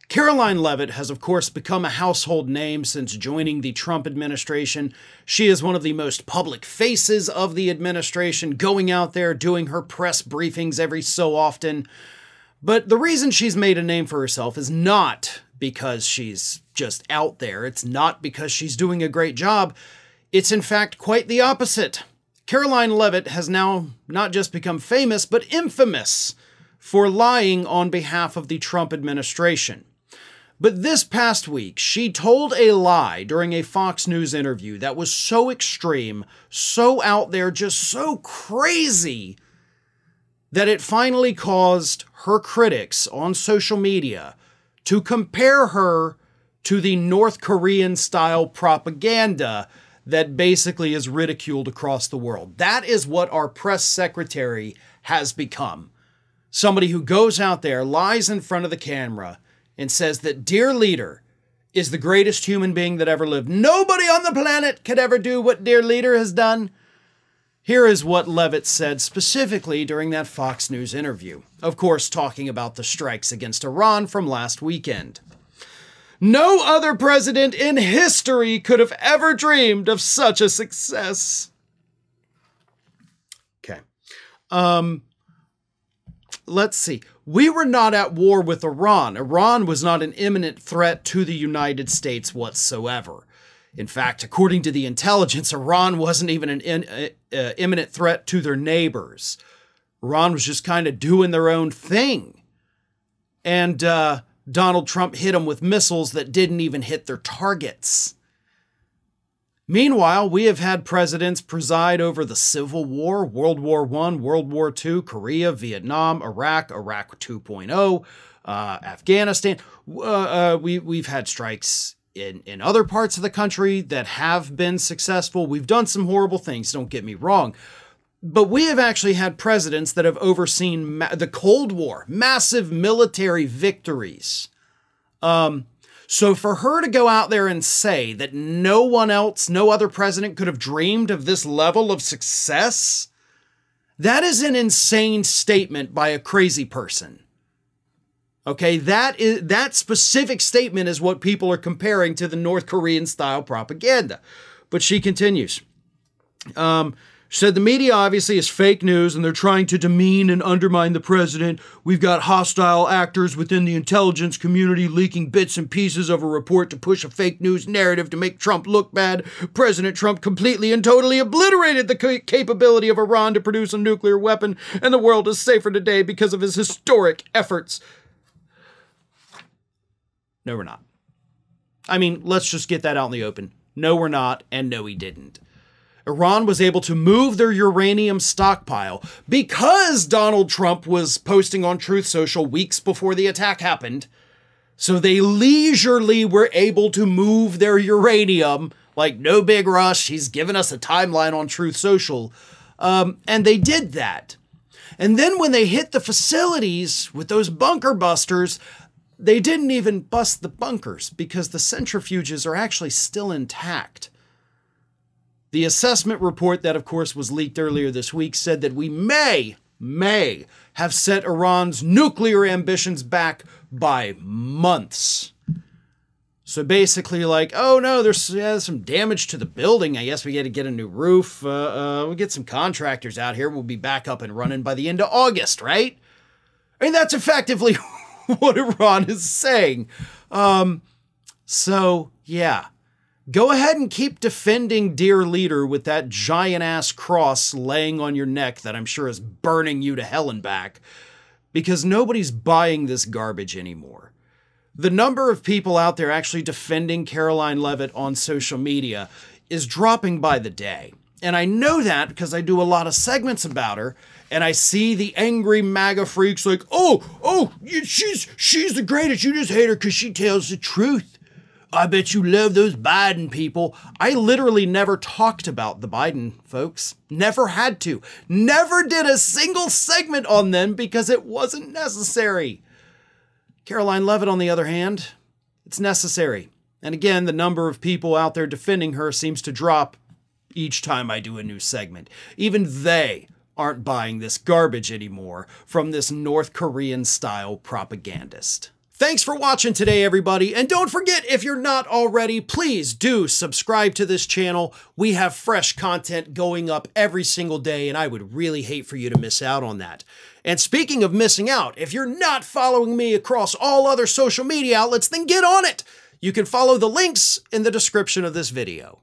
Karoline Leavitt has, of course, become a household name since joining the Trump administration. She is one of the most public faces of the administration, going out there, doing her press briefings every so often. But the reason she's made a name for herself is not because she's just out there. It's not because she's doing a great job. It's in fact quite the opposite. Karoline Leavitt has now not just become famous, but infamous for lying on behalf of the Trump administration. But this past week, she told a lie during a Fox News interview that was so extreme, so out there, just so crazy, that it finally caused her critics on social media to compare her to the North Korean-style propaganda that basically is ridiculed across the world. That is what our press secretary has become. Somebody who goes out there, lies in front of the camera, and says that Dear Leader is the greatest human being that ever lived. Nobody on the planet could ever do what Dear Leader has done. Here is what Leavitt said specifically during that Fox News interview. Of course, talking about the strikes against Iran from last weekend. No other president in history could have ever dreamed of such a success. Okay. Let's see. We were not at war with Iran. Iran was not an imminent threat to the United States whatsoever. In fact, according to the intelligence, Iran wasn't even an imminent threat to their neighbors. Iran was just kind of doing their own thing. And Donald Trump hit them with missiles that didn't even hit their targets. Meanwhile, we have had presidents preside over the Civil War, World War I, World War II, Korea, Vietnam, Iraq 2.0, Afghanistan. We've had strikes in other parts of the country that have been successful. We've done some horrible things, don't get me wrong. But we have actually had presidents that have overseen the Cold War, massive military victories. So for her to go out there and say that no one else, no other president could have dreamed of this level of success, that is an insane statement by a crazy person. Okay, that specific statement is what people are comparing to the North Korean style propaganda. But she continues. She said the media obviously is fake news and they're trying to demean and undermine the president. We've got hostile actors within the intelligence community leaking bits and pieces of a report to push a fake news narrative to make Trump look bad. President Trump completely and totally obliterated the capability of Iran to produce a nuclear weapon, and the world is safer today because of his historic efforts. No, we're not. I mean, let's just get that out in the open. No, we're not, and no, he didn't. Iran was able to move their uranium stockpile because Donald Trump was posting on Truth Social weeks before the attack happened. So they leisurely were able to move their uranium, like no big rush. He's given us a timeline on Truth Social. And they did that. And then when they hit the facilities with those bunker busters, they didn't even bust the bunkers because the centrifuges are actually still intact. The assessment report that, of course, was leaked earlier this week said that we may have set Iran's nuclear ambitions back by months. So basically like, oh no, there's some damage to the building. I guess we got to get a new roof. We'll get some contractors out here. We'll be back up and running by the end of August, right? I mean, that's effectively what Iran is saying. So, yeah. Go ahead and keep defending Dear Leader with that giant-ass cross laying on your neck that I'm sure is burning you to hell and back, because nobody's buying this garbage anymore. The number of people out there actually defending Karoline Leavitt on social media is dropping by the day. And I know that because I do a lot of segments about her, and I see the angry MAGA freaks like, she's the greatest, you just hate her because she tells the truth. I bet you love those Biden people. I literally never talked about the Biden folks. Never had to. Never did a single segment on them because it wasn't necessary. Karoline Leavitt, on the other hand, it's necessary. And again, the number of people out there defending her seems to drop each time I do a new segment. Even they aren't buying this garbage anymore from this North Korean-style propagandist. Thanks for watching today, everybody. And don't forget, if you're not already, please do subscribe to this channel. We have fresh content going up every single day, and I would really hate for you to miss out on that. And speaking of missing out, if you're not following me across all other social media outlets, then get on it. You can follow the links in the description of this video.